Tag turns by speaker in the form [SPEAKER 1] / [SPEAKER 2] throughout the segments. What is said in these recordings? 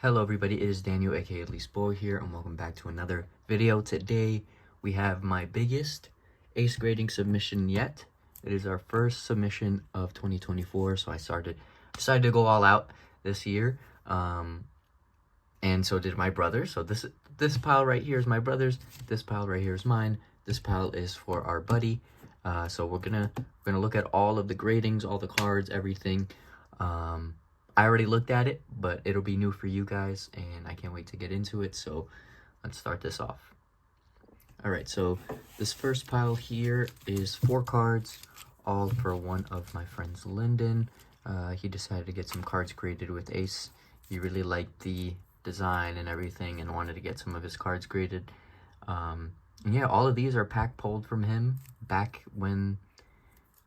[SPEAKER 1] Hello everybody, it is Daniel aka Least Boy here and welcome back to another video. Today we have my biggest ace grading submission yet. It is our first submission of 2024, so I decided to go all out this year. And so did my brother. So this pile right here is my brother's, this pile right here is mine, this pile is for our buddy. So we're gonna look at all of the gradings, all the cards, everything. I already looked at it, but it'll be new for you guys, and I can't wait to get into it, so let's start this off. Alright, so this first pile here is 4 cards, all for one of my friends, Lyndon. He decided to get some cards graded with Ace. He really liked the design and everything and wanted to get some of his cards graded. And yeah, all of these are pack pulled from him back when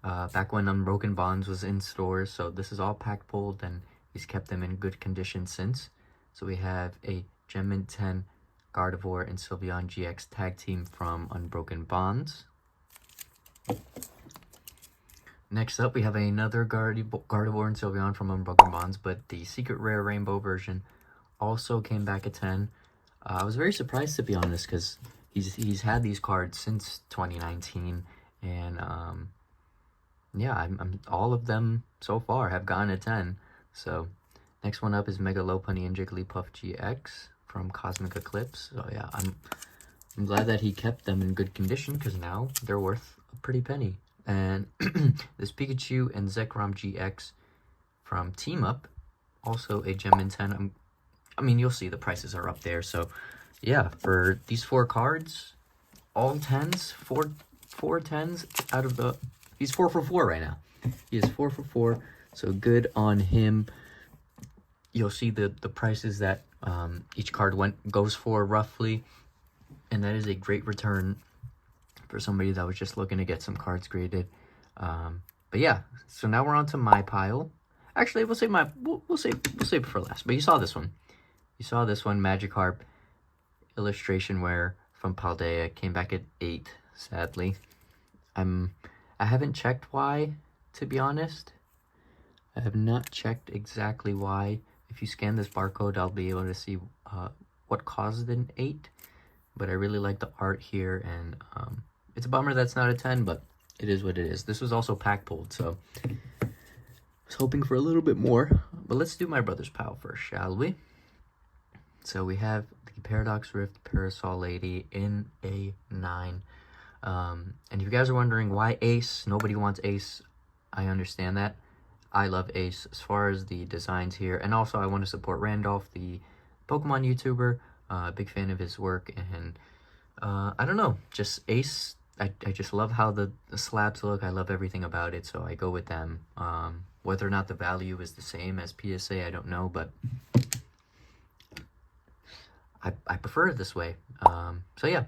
[SPEAKER 1] Unbroken Bonds was in stores, so this is all pack pulled, and he's kept them in good condition since. So we have a Gem 10 Gardevoir and Sylveon GX tag team from Unbroken Bonds. Next up, we have another Gardevoir and Sylveon from Unbroken Bonds, but the Secret Rare Rainbow version also came back at 10. I was very surprised, to be honest, because he's had these cards since 2019, and yeah, all of them so far have gone at 10. So next one up is Mega Lopunny and Jigglypuff GX from Cosmic Eclipse. So yeah, I'm glad that he kept them in good condition, because now they're worth a pretty penny. And this Pikachu and Zekrom GX from Team Up, also a Gem 10. I mean, you'll see the prices are up there. So yeah, for these 4 cards, all 10s, four 10s out of the... He's 4 for 4 right now. He is 4 for 4, so good on him. You'll see the prices that each card goes for roughly, and that is a great return for somebody that was just looking to get some cards graded. But yeah, so now we're on to my pile. Actually, we'll save it for last. But you saw this one. You saw this one, Magikarp illustration wear from Paldea. Came back at 8, sadly. I haven't checked why, to be honest. I have not checked exactly why. If you scan this barcode, I'll be able to see what caused an 8. But I really like the art here, and it's a bummer that's not a 10, but it is what it is. This was also pack pulled, so I was hoping for a little bit more. But let's do my brother's pile first, shall we? So we have the Paradox Rift Parasol Lady in a 9. And if you guys are wondering why Ace, nobody wants Ace, I understand that. I love Ace as far as the designs here, and also I want to support Randolph, the Pokemon YouTuber. Big fan of his work, and I don't know, just Ace, I just love how the slabs look. I love everything about it, so I go with them. Whether or not the value is the same as PSA, I don't know, but I prefer it this way. So yeah,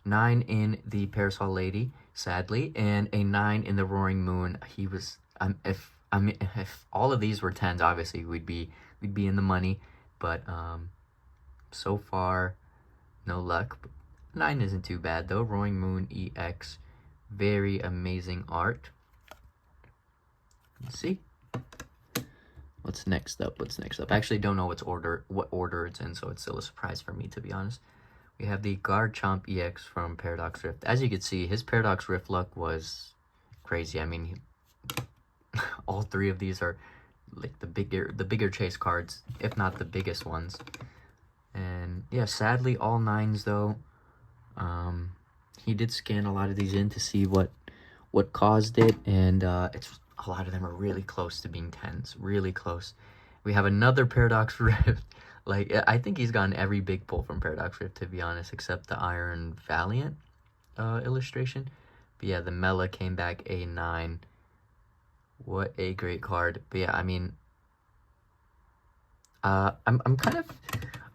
[SPEAKER 1] 9 in the Parasol Lady, sadly, and a 9 in the Roaring Moon. He was, if all of these were 10s, obviously we'd be in the money, but so far no luck. 9 isn't too bad though. Roaring Moon EX, very amazing art. Let's see what's next up. I actually don't know what order it's in, so it's still a surprise for me, to be honest. We have the Garchomp EX from Paradox Rift. As you can see, his Paradox Rift luck was crazy. I mean, all 3 of these are like the bigger chase cards, if not the biggest ones. And yeah, sadly, all 9s though. He did scan a lot of these in to see what caused it, and it's a lot of them are really close to being 10s, really close. We have another Paradox Rift. Like, I think he's gotten every big pull from Paradox Rift, to be honest, except the Iron Valiant illustration. But yeah, the Mela came back a 9. What a great card. But yeah, I mean, I'm kind of,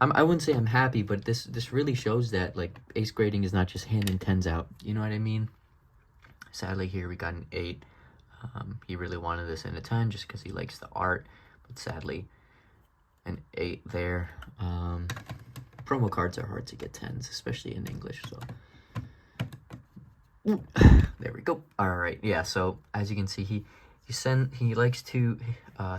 [SPEAKER 1] I wouldn't say I'm happy, but this really shows that, like, ace grading is not just handing 10s out. You know what I mean? Sadly, here we got an 8. He really wanted this in a 10 just because he likes the art, but sadly, an 8 there. Promo cards are hard to get 10s, especially in English, so there we go. All right, yeah, so as you can see, he likes to,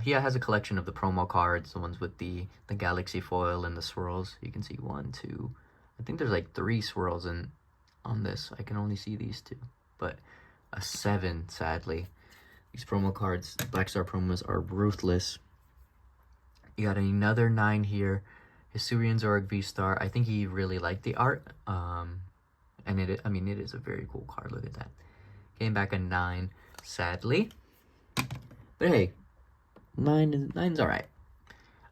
[SPEAKER 1] he has a collection of the promo cards, the ones with the galaxy foil and the swirls. You can see 1, 2, I think there's like 3 swirls on this. I can only see these 2, but a 7, sadly. These promo cards, Black Star promos, are ruthless. You got another 9 here. Hisuian Zorg V-Star. I think he really liked the art. And it is a very cool card. Look at that. Came back a 9, sadly. But hey, 9's alright.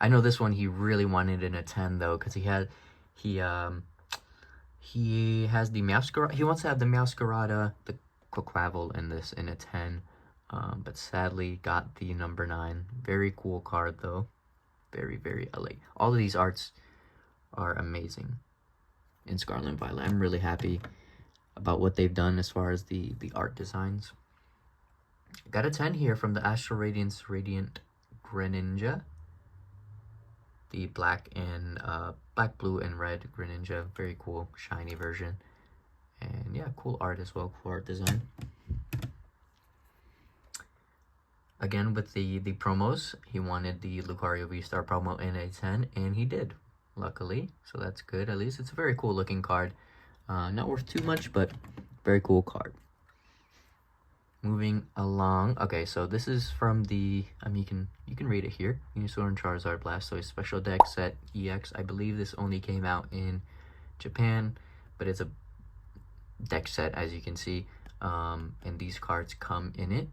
[SPEAKER 1] I know this one he really wanted in a 10 though, because he has the Meowscarada. He wants to have the Meowscarada, the Quaquaval in this in a 10. But sadly got the number 9. Very cool card though. Very, very LA. All of these arts are amazing in Scarlet and Violet. I'm really happy about what they've done as far as the art designs. Got a 10 here from the Astral Radiance Radiant Greninja. The black, blue, and red Greninja. Very cool, shiny version. And yeah, cool art as well. Cool art design. Again, with the promos, he wanted the Lucario V-Star promo in a 10, and he did, luckily. So that's good. At least it's a very cool looking card. Not worth too much, but very cool card. Moving along. Okay, so this is from the, you can read it here. Venusaur and Charizard Blastoise Special Deck Set EX. I believe this only came out in Japan, but it's a deck set, as you can see. And these cards come in it.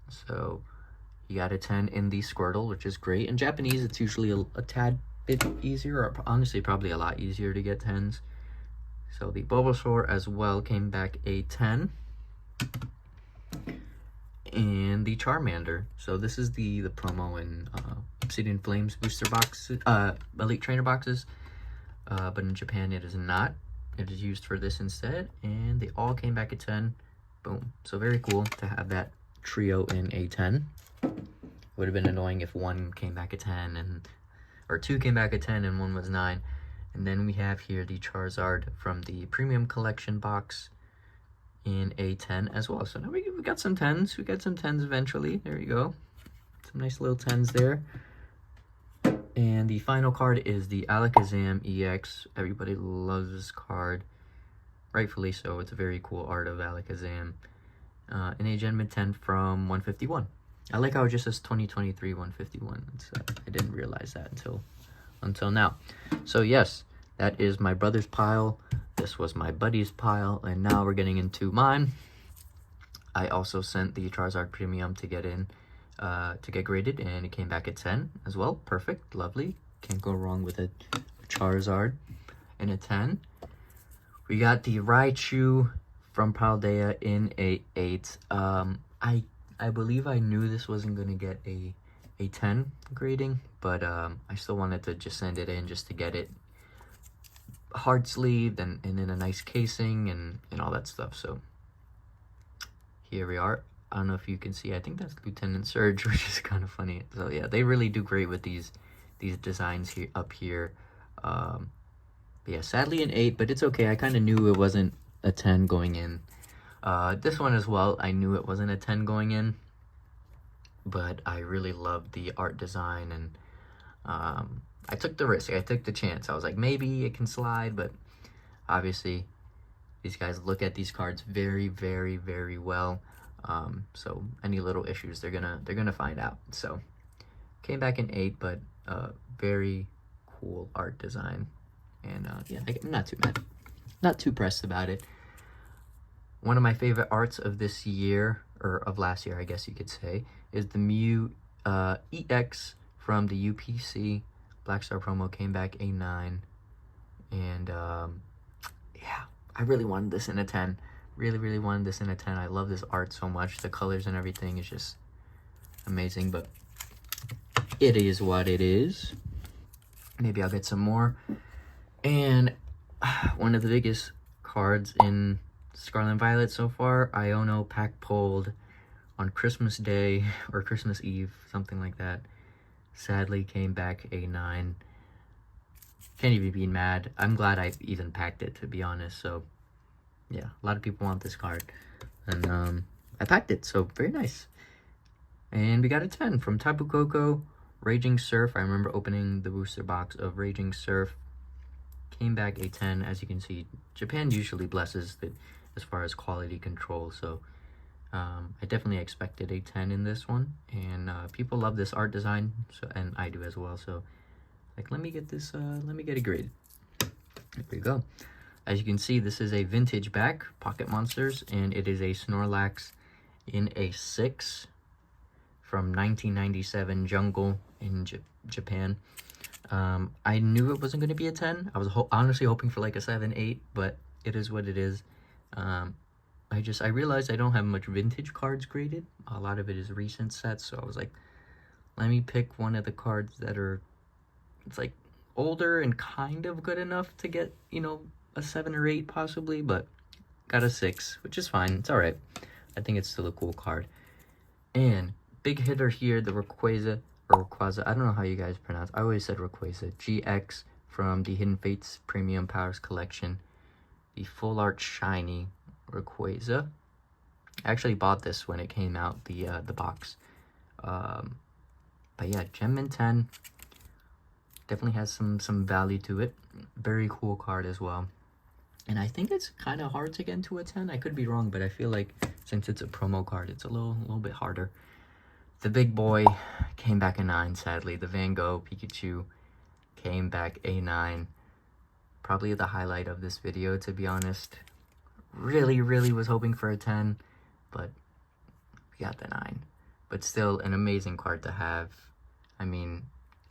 [SPEAKER 1] So you got a 10 in the Squirtle, which is great. In Japanese, it's usually a tad bit easier, or honestly, probably a lot easier to get 10s. So the Bulbasaur as well came back a 10. And the Charmander. So this is the promo in Obsidian Flames booster box, Elite Trainer boxes. But in Japan, it is not. It is used for this instead. And they all came back at 10. Boom. So very cool to have that trio in a 10. Would have been annoying if one came back at 10 or 2 came back at 10 and 1 was 9. And then we have here the Charizard from the Premium Collection box in a 10 as well. So now we got some 10s. We got some 10s eventually. There you go. Some nice little 10s there. And the final card is the Alakazam EX. Everybody loves this card. Rightfully so. It's a very cool art of Alakazam. In a Gen Mid 10 from 151. I like how it just says 2023 151. I didn't realize that until now. So yes, that is my brother's pile. This was my buddy's pile, and now we're getting into mine. I also sent the Charizard Premium to get graded, and it came back at 10 as well. Perfect, lovely. Can't go wrong with a Charizard in a 10. We got the Raichu from Paldea in a 8. I believe I knew this wasn't going to get a 10 grading, but I still wanted to just send it in just to get it hard sleeved and in a nice casing and all that stuff. So here we are. I don't know if you can see, I think that's Lieutenant Surge, which is kind of funny. So yeah, they really do great with these designs here up here. But yeah, sadly an 8, but it's okay. I kind of knew it wasn't a 10 going in. This one as well, I knew it wasn't a 10 going in, but I really loved the art design, and I took the risk. I took the chance. I was like, maybe it can slide, but obviously these guys look at these cards very, very, very well. So any little issues, they're gonna find out. So came back in 8, but very cool art design, and yeah, I'm not too mad, not too pressed about it. One of my favorite arts of this year, or of last year, I guess you could say, is the Mew EX from the UPC. Black Star promo came back a 9. And yeah, I really wanted this in a 10. Really, really wanted this in a 10. I love this art so much. The colors and everything is just amazing, but it is what it is. Maybe I'll get some more. And one of the biggest cards in Scarlet and Violet so far, Iono pack pulled on Christmas Day or Christmas Eve, something like that. Sadly came back a 9. Can't even be mad. I'm glad I even packed it, to be honest. So yeah, a lot of people want this card, and I packed it, so very nice. And we got a 10 from Tapu Koko, Raging Surf. I remember opening the booster box of Raging Surf. Came back a 10. As you can see, Japan usually blesses it as far as quality control, so I definitely expected a 10 in this one, and people love this art design, so, and I do as well, so like, let me get this, let me get a grade. There we go. As you can see, this is a vintage back, Pocket Monsters, and it is a Snorlax in a 6 from 1997 Jungle in Japan. I knew it wasn't going to be a 10. I was honestly hoping for like a 7, 8, but it is what it is. I realized I don't have much vintage cards graded. A lot of it is recent sets, so I was like, let me pick one of the cards that are, it's like older and kind of good enough to get, you know, a 7 or 8 possibly, but got a 6, which is fine. It's all right. I think it's still a cool card. And big hitter here, the Rayquaza, or Rayquaza, I don't know how you guys pronounce. I always said Rayquaza. GX from the Hidden Fates Premium Powers Collection. The full art shiny Rayquaza. I actually bought this when it came out, the box. But yeah, Gem Mint 10 definitely has some value to it. Very cool card as well. And I think it's kind of hard to get into a 10. I could be wrong, but I feel like since it's a promo card, it's a little bit harder. The big boy came back a 9, sadly. The Van Gogh Pikachu came back a 9. Probably the highlight of this video, to be honest. Really was hoping for a 10, but we got the 9. But still an amazing card to have. I mean,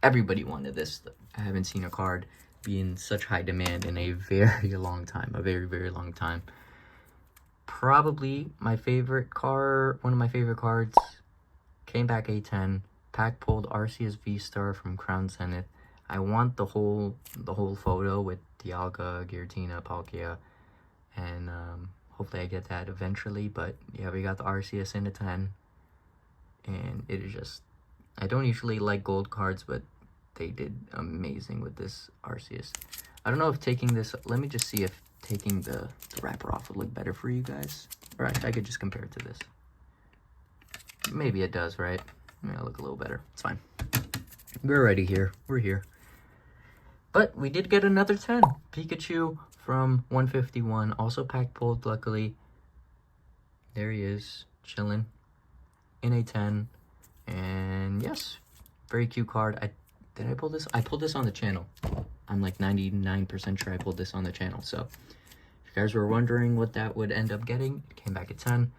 [SPEAKER 1] everybody wanted this. I haven't seen a card be in such high demand in a very long time. A very long time. Probably my favorite card, one of my favorite cards, came back a 10. Pack pulled Arceus V-Star from Crown Zenith. I want the whole photo with Dialga, Giratina, Palkia, and hopefully I get that eventually. But yeah, we got the Arceus in a 10, and it is just, I don't usually like gold cards, but they did amazing with this Arceus. I don't know if taking this, let me just see if taking the wrapper off would look better for you guys, or I could just compare it to this. Maybe it does, right? Maybe it'll look a little better. It's fine. We're already here. We're here. But we did get another 10. Pikachu from 151. Also pack pulled, luckily. There he is, chilling in a 10. And yes, very cute card. Did I pull this? I pulled this on the channel. I'm like 99% sure I pulled this on the channel. So if you guys were wondering what that would end up getting, it came back at 10.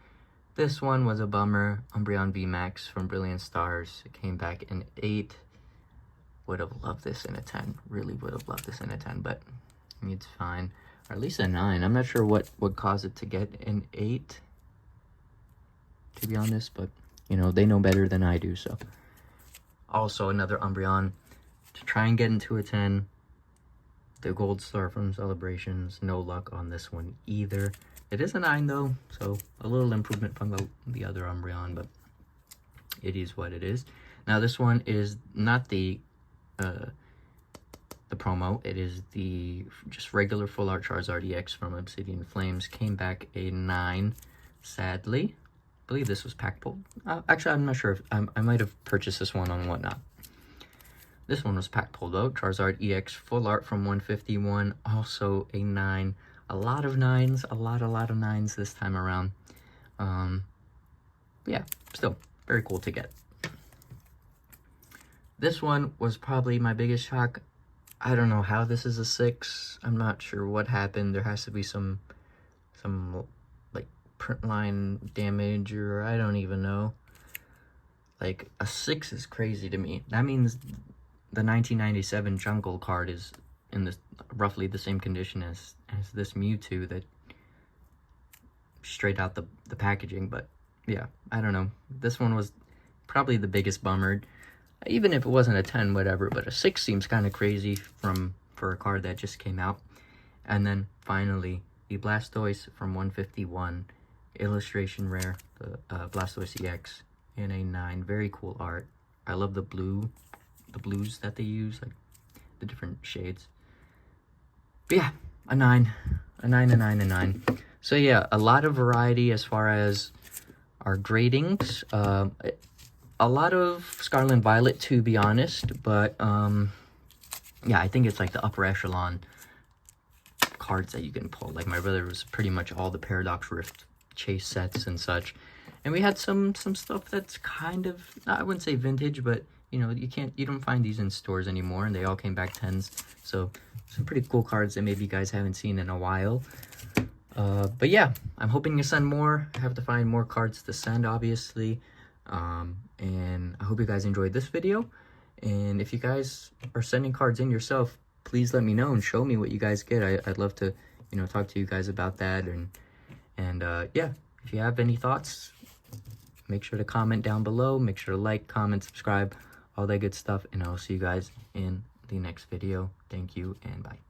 [SPEAKER 1] This one was a bummer. Umbreon VMAX from Brilliant Stars. It came back in 8. Would have loved this in a 10. Really would have loved this in a 10, but it's fine. Or at least a 9. I'm not sure what would cause it to get an 8, to be honest, but you know, they know better than I do, so. Also another Umbreon to try and get into a 10. The Gold Star from Celebrations. No luck on this one either. It is a 9 though, so a little improvement from the other Umbreon, but it is what it is. Now this one is not the promo. It is the just regular full art Charizard EX from Obsidian Flames. Came back a 9, sadly. I believe this was pack pulled. Actually, I'm not sure if I might have purchased this one on Whatnot. This one was pack pulled though. Charizard EX full art from 151. Also a 9. A lot of 9s. A lot of 9s this time around. Yeah, still very cool to get. This one was probably my biggest shock. I don't know how this is a 6. I'm not sure what happened. There has to be some like print line damage, or I don't even know. Like a 6 is crazy to me. That means the 1997 Jungle card is in this roughly the same condition as this Mewtwo, that straight out the packaging. But yeah, I don't know. This one was probably the biggest bummer. Even if it wasn't a 10, whatever, but a 6 seems kind of crazy for a card that just came out. And then finally, the Blastoise from 151, illustration rare, the Blastoise EX in a 9. Very cool art. I love the blues that they use, like the different shades. But yeah, a 9. A 9, a 9, a 9. So yeah, a lot of variety as far as our gradings. a lot of Scarlet and Violet, to be honest, but yeah, I think it's like the upper echelon cards that you can pull. Like my brother was pretty much all the Paradox Rift chase sets and such, and we had some stuff that's kind of, I wouldn't say vintage, but you know, you don't find these in stores anymore, and they all came back 10s. So some pretty cool cards that maybe you guys haven't seen in a while. But yeah, I'm hoping to send more. I have to find more cards to send, obviously. And I hope you guys enjoyed this video. And if you guys are sending cards in yourself, please let me know and show me what you guys get. I'd love to, you know, talk to you guys about that. And yeah, if you have any thoughts, make sure to comment down below. Make sure to like, comment, subscribe, all that good stuff. And I'll see you guys in the next video. Thank you and bye.